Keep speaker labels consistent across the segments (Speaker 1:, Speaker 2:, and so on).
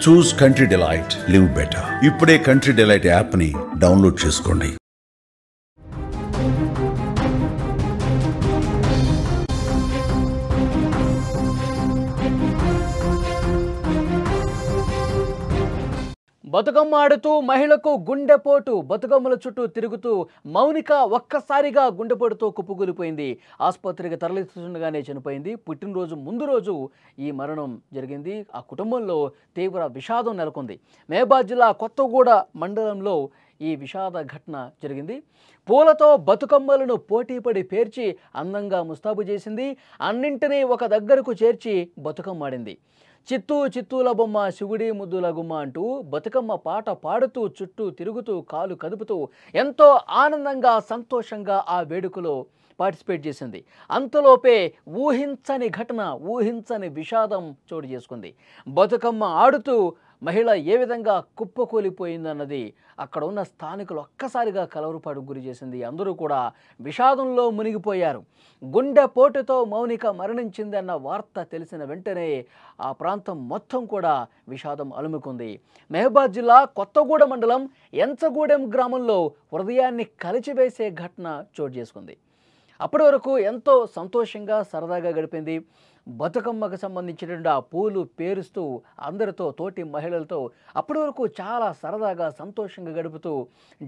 Speaker 1: చూస్ country delight, live better. ఇప్పుడే country delight app ని download చేసుకోండి.
Speaker 2: బతుకమ్మ ఆడుతూ మహిళకు గుండెపోటు. బతుకమ్మల చుట్టూ తిరుగుతూ మౌనిక ఒక్కసారిగా గుండెపోటుతో కుప్పకూలిపోయింది. ఆసుపత్రికి తరలిస్తుండగానే చనిపోయింది. పుట్టినరోజు ముందు రోజు ఈ మరణం జరిగింది. ఆ కుటుంబంలో తీవ్ర విషాదం నెలకొంది. మహబూబాబాద్ జిల్లా కొత్తగూడ మండలంలో ఈ విషాద ఘటన జరిగింది. పూలతో బతుకమ్మలను పోటీపడి పేర్చి అందంగా ముస్తాబు చేసింది. అన్నింటినీ ఒక దగ్గరకు చేర్చి బతుకమ్మ ఆడింది. చిత్తూ చిత్తూల బొమ్మ శివుడి ముద్దుల గుమ్మ అంటూ బతుకమ్మ పాట పాడుతూ చుట్టూ తిరుగుతూ కాలు కదుపుతూ ఎంతో ఆనందంగా సంతోషంగా ఆ వేడుకలో పార్టిసిపేట్ చేసింది. అంతలోపే ఊహించని ఘటన, ఊహించని విషాదం చోటు చేసుకుంది. బతుకమ్మ ఆడుతూ మహిళ ఏ విధంగా కుప్పకూలిపోయిందన్నది అక్కడ ఉన్న స్థానికులు ఒక్కసారిగా కలవరపాటుకు గురి చేసింది. అందరూ కూడా విషాదంలో మునిగిపోయారు. గుండెపోటుతో మౌనిక మరణించిందన్న వార్త తెలిసిన వెంటనే ఆ ప్రాంతం మొత్తం కూడా విషాదం అలుముకుంది. మహబూబాబాద్ జిల్లా కొత్తగూడ మండలం ఎంచగూడెం గ్రామంలో హృదయాన్ని కలిచివేసే ఘటన చోటు చేసుకుంది. అప్పటి వరకు ఎంతో సంతోషంగా సరదాగా గడిపింది. బతుకమ్మకు సంబంధించినటువంటి ఆ పూలు పేరుస్తూ అందరితో, తోటి మహిళలతో అప్పటి వరకు చాలా సరదాగా సంతోషంగా గడుపుతూ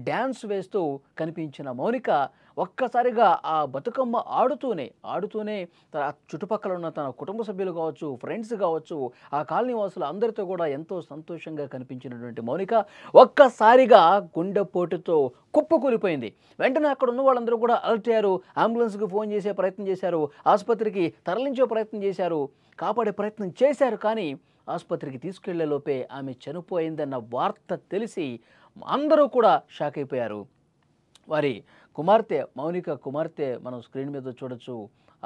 Speaker 2: డ్యాన్స్ వేస్తూ కనిపించిన మౌనిక ఒక్కసారిగా ఆ బతుకమ్మ ఆడుతూనే తన చుట్టుపక్కల ఉన్న తన కుటుంబ సభ్యులు కావచ్చు, ఫ్రెండ్స్ కావచ్చు, ఆ కాలనీ వాసులు అందరితో కూడా ఎంతో సంతోషంగా కనిపించినటువంటి మౌనిక ఒక్కసారిగా గుండెపోటుతో కుప్పకూలిపోయింది. వెంటనే అక్కడ ఉన్న వాళ్ళందరూ కూడా అలర్ట్ అయ్యారు. అంబులెన్స్కి ఫోన్ చేసే ప్రయత్నం చేశారు, ఆసుపత్రికి తరలించే ప్రయత్నం చేశారు, కాపాడే ప్రయత్నం చేశారు. కానీ ఆసుపత్రికి తీసుకెళ్లే లోపే ఆమె చనిపోయిందన్న వార్త తెలిసి అందరూ కూడా షాక్ అయిపోయారు. వారి కుమార్తె, మౌనిక కుమార్తె మనం స్క్రీన్ మీద చూడొచ్చు.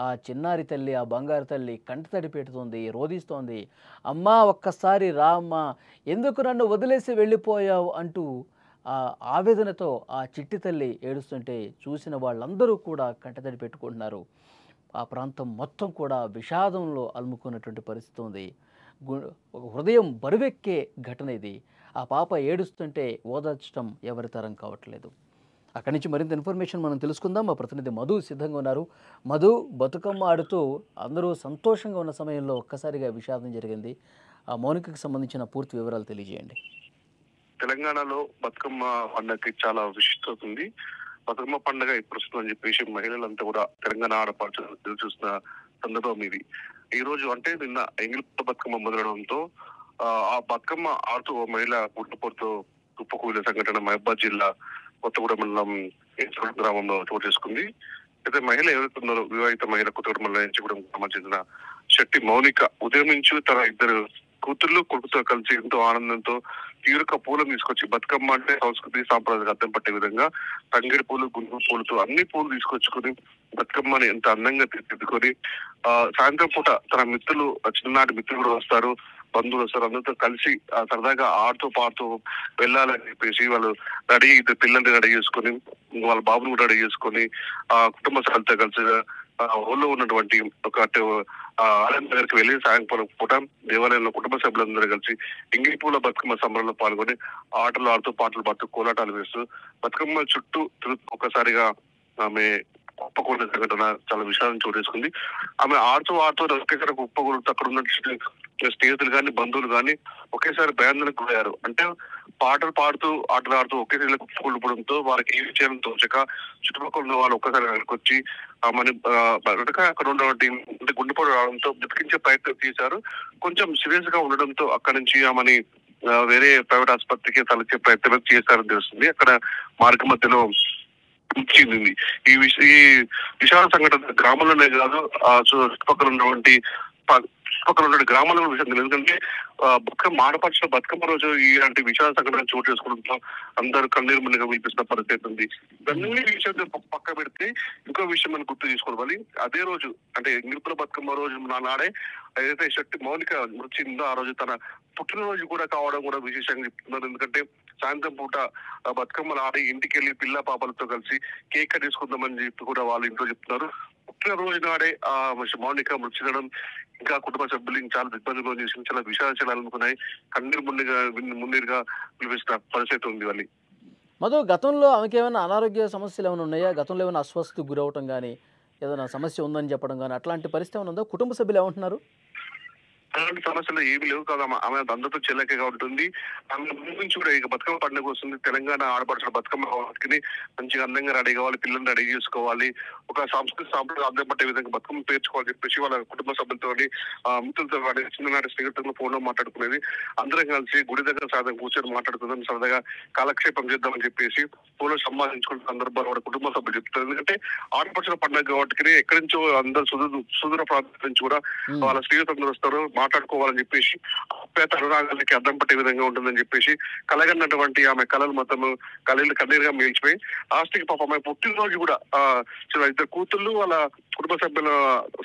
Speaker 2: ఆ చిన్నారి తల్లి, ఆ బంగారు తల్లి కంటతడి పెడుతోంది, రోధిస్తోంది. అమ్మా ఒక్కసారి రా అమ్మా, ఎందుకు నన్ను వదిలేసి వెళ్ళిపోయావు అంటూ ఆ ఆవేదనతో ఆ చిట్టి తల్లి ఏడుస్తుంటే చూసిన వాళ్ళందరూ కూడా కంటతడి పెట్టుకుంటున్నారు. ఆ ప్రాంతం మొత్తం కూడా విషాదంలో అలుముకున్నటువంటి పరిస్థితి ఉంది. హృదయం బరువెక్కే ఘటన ఇది. ఆ పాప ఏడుస్తుంటే ఓదార్చడం ఎవరి తరం కావట్లేదు. అక్కడి నుంచి మరింత ఇన్ఫర్మేషన్ మనం తెలుసుకుందాం. మా ప్రతినిధి మధు సిద్ధంగా ఉన్నారు. మధు, బతుకమ్మ ఆడుతూ అందరూ సంతోషంగా ఉన్న సమయంలో ఒక్కసారిగా విషాదం జరిగింది. ఆ మౌనికకు సంబంధించిన పూర్తి వివరాలు తెలియజేయండి.
Speaker 3: తెలంగాణలో బతుకమ్మ పండుగకి చాలా విశిష్టత ఉంది. బతుకమ్మ పండుగ ఇప్పుడు వస్తుందని చెప్పేసి మహిళలంతా కూడా తెలంగాణ ఆడపడుచు ఎదురు చూస్తున్న సందర్భం ఇది. ఈ రోజు అంటే నిన్న ఎంగిలిపూల బతుకమ్మ మొదలవడంతో ఆ బతుకమ్మ ఆడుతూ మహిళ గుండెపోటుతో కుప్పకూలిన సంఘటన మహబూబాబాద్ జిల్లా కొత్తగూడ మండలం గ్రామంలో చోటు చేసుకుంది. అయితే మహిళ ఎవరైతే ఉన్నారో వివాహిత మహిళ కొత్తగూడ మండలం ఎంచగూడెం గ్రామం చెందిన శెట్టి మౌనిక ఉదయం నుంచి తన ఇద్దరు కూతుర్లు కొడుకుతో కలిసి ఎంతో ఆనందంతో తీరుక పూలను తీసుకొచ్చి, బతుకమ్మ అంటే సంస్కృతి సాంప్రదాయాలకు అర్థం పట్టే విధంగా తంగేడు పూలు, గుండు పూలతో అన్ని పూలు తీసుకొచ్చుకొని బతుకమ్మని ఎంత అందంగా తీర్చిదిద్దుకొని సాయంత్రం పూట తన మిత్రులు, చిన్ననాటి మిత్రులు కూడా వస్తారు, బంధువులు వస్తారు, అందరితో కలిసి సరదాగా ఆడుతూ పాడుతూ వెళ్ళాలని చెప్పేసి వాళ్ళు రెడీ, ఇద్దరు పిల్లల్ని రెడీ చేసుకొని వాళ్ళ బాబుని కూడా రెడీ చేసుకొని కుటుంబ సభ్యులతో కలిసి ఊళ్ళో ఉన్నటువంటి ఒక ఆలయం దగ్గరికి వెళ్ళి సాయంకాలం పూట దేవాలయంలో కుటుంబ సభ్యులందరూ కలిసి ఎంగిలిపూల బతుకమ్మ సంబరంలో పాల్గొని ఆటలు ఆడుతూ, పాటలు పాడుతూ, కోలాటాలు వేస్తూ బతుకమ్మ చుట్టూ ఒక్కసారిగా ఆమె కుప్పకూలిన సంఘటన చాలా విషయాలను చోటు చేసుకుంది. ఆమె ఆడుతూ ఒకేసారి కుప్పకూలుతూ అక్కడ ఉన్న స్నేహితులు కానీ, బంధువులు కానీ ఒకేసారి భయాందోళనకు గురయ్యారు. అంటే పాటలు పాడుతూ, ఆటలు ఆడుతూ ఒకేసారి కుప్పకూలిపోవడంతో వారికి ఏమి చేయాలని తోచక చుట్టుపక్కల ఉన్న వాళ్ళు ఒక్కసారి అక్కడికి వచ్చి ఆమెని అక్కడ ఉన్నటువంటి గుండెపోటు రావడంతో బ్రతికించే ప్రయత్నం చేశారు. కొంచెం సీరియస్ గా ఉండడంతో అక్కడి నుంచి ఆమెని వేరే ప్రైవేట్ ఆసుపత్రికి తరలించే ప్రయత్నం చేశారని తెలుస్తుంది. అక్కడ మార్గ మధ్యలో చెందింది. ఈ విషాద సంఘటన గ్రామంలోనే కాదు, చుట్టుపక్కల ఉన్నటువంటి గ్రామాల విషయం తెలియదు. ఎందుకంటే బతుకమ్మ ఆడపడుచుల బతుకమ్మ రోజు ఇలాంటి విషాద సంఘటన చోటు చేసుకోవడంతో అందరూ కన్నీరు మునిగా వినిపిస్తున్న పరిస్థితి ఉంది. అన్ని విషయాలు పక్క పెడితే ఇంకో విషయం మనం గుర్తు చేసుకోవాలి. అదే రోజు అంటే ఎంగిలిపూల బతుకమ్మ రోజు నాడే ఏదైతే శెట్టి మౌనిక మృతి చెందిందో ఆ రోజు తన పుట్టినరోజు కూడా కావడం కూడా విశేషంగా చెప్తున్నారు. ఎందుకంటే సాయంత్రం పూట బతుకమ్మలు ఆడి ఇంటికి వెళ్ళి పిల్ల పాపలతో కలిసి కేక్ తీసుకుందామని చెప్పి కూడా వాళ్ళు ఇంట్లో చెప్తున్నారు. పుట్టినరోజు నాడే మౌనిక మృతి చెందడం ఇంకా కుటుంబ సభ్యులు చాలా ఇబ్బందులు చేసి చాలా విషాదాలుకున్నాయి. కన్నీరు మున్నీరుగా పిలిపిస్తున్న పరిస్థితి ఉంది వాళ్ళని.
Speaker 2: మధు, గతంలో ఆమెకి ఏమైనా అనారోగ్య సమస్యలు ఏమైనా ఉన్నాయా? గతంలో ఏమైనా అస్వస్థకు గురవటం కానీ, ఏదైనా సమస్య ఉందని చెప్పడం కానీ అట్లాంటి పరిస్థితి ఏమైనా ఉందా? కుటుంబ సభ్యులు ఏమంటున్నారు?
Speaker 3: అలాంటి సమస్యలు ఏమి లేవు కదా. ఆమె అందరితో చెల్లకగా ఉంటుంది. ఆమె ముందు నుంచి కూడా ఇక బతుకమ్మ పండుగ వస్తుంది. తెలంగాణ ఆడపడుచున్న బతుకమ్మ వాటికి మంచిగా అందంగా రెడీ కావాలి, పిల్లల్ని రెడీ చేసుకోవాలి, ఒక సాంస్కృతిక సాంప్రదాయం అందం పట్టే విధంగా బతుకమ్మ పేర్చుకోవాలని చెప్పేసి వాళ్ళ కుటుంబ సభ్యులతో మిత్రులతో చిన్ననాటి స్నేహితులతో ఫోన్ లో మాట్లాడుకునేది. అందరం కలిసి గుడి దగ్గర సాధన కూర్చొని మాట్లాడుకుందాం, సరదాగా కాలక్షేపం చేద్దామని చెప్పేసి ఫోన్ లో సంపాదించుకున్న సందర్భాలు కూడా కుటుంబ సభ్యులు చెప్తారు. ఎందుకంటే ఆడపడుచున్న పండుగ కాబట్టి ఎక్కడి నుంచో అందరు సుదూర ప్రాంతం నుంచి కూడా వాళ్ళ స్నేహితులందరూ వస్తారు, మాట్లాడుకోవాలని చెప్పేసి పేద అనురాగాలకి అర్థం పట్టే విధంగా ఉంటుందని చెప్పేసి కలగన్నటువంటి ఆమె కళలు మొత్తం కన్నీరుగా మిగిల్చిపోయి లాస్ట్కి పాప ఆమె పుట్టినరోజు కూడా ఇద్దరు కూతుళ్ళు వాళ్ళ కుటుంబ సభ్యుల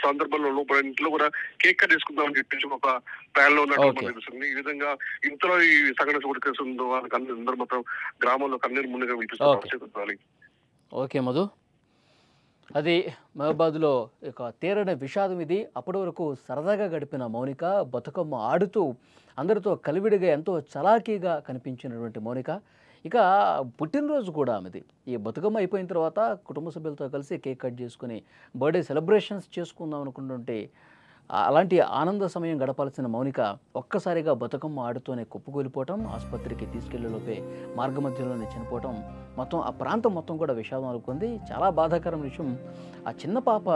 Speaker 3: సందర్భంలో లోపల ఇంట్లో కూడా కేక్ కట్ తీసుకుందామని చెప్పేసి ఒక ప్లాన్ లో ఉన్నట్టు తెలుస్తుంది. ఈ విధంగా ఇంట్లో ఈ సంఘటన కూడా తెలుస్తుందో వాళ్ళకి అందరూ మొత్తం గ్రామంలో కన్నీరు ముందుగా వినిపిస్తుంది.
Speaker 2: ఓకే మధు, అది మహబాద్లో ఒక తీరని విషాదం ఇది. అప్పటి వరకు సరదాగా గడిపిన మౌనిక బతుకమ్మ ఆడుతూ అందరితో కలివిడిగా ఎంతో చలాకీగా కనిపించినటువంటి మౌనిక ఇక పుట్టినరోజు కూడా ఆమెది. ఈ బతుకమ్మ అయిపోయిన తర్వాత కుటుంబ సభ్యులతో కలిసి కేక్ కట్ చేసుకుని బర్త్డే సెలబ్రేషన్స్ చేసుకుందాం అనుకుంటుంటే అలాంటి ఆనంద సమయం గడపాల్సిన మౌనిక ఒక్కసారిగా బతుకమ్మ ఆడుతూనే కుప్పకూలిపోవటం, ఆసుపత్రికి తీసుకెళ్లేలోపే మార్గమధ్యలోనే చనిపోవటం, మొత్తం ఆ ప్రాంతం మొత్తం కూడా విషాదం అనుకుంది. చాలా బాధాకరం విషయం. ఆ చిన్న పాప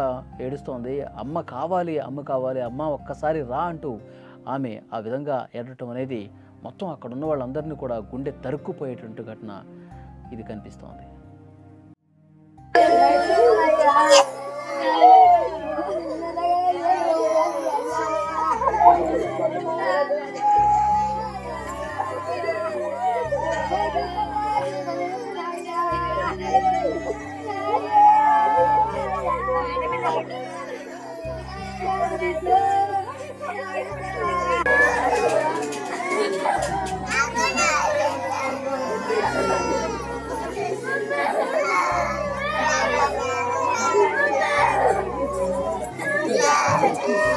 Speaker 2: ఏడుస్తోంది, అమ్మ కావాలి, అమ్మ కావాలి, అమ్మ ఒక్కసారి రా అంటూ ఆమె ఆ విధంగా ఏడటం అనేది మొత్తం అక్కడ ఉన్న వాళ్ళందరినీ కూడా గుండె తరుక్కుపోయేటువంటి ఘటన ఇది కనిపిస్తోంది.
Speaker 4: Yeah.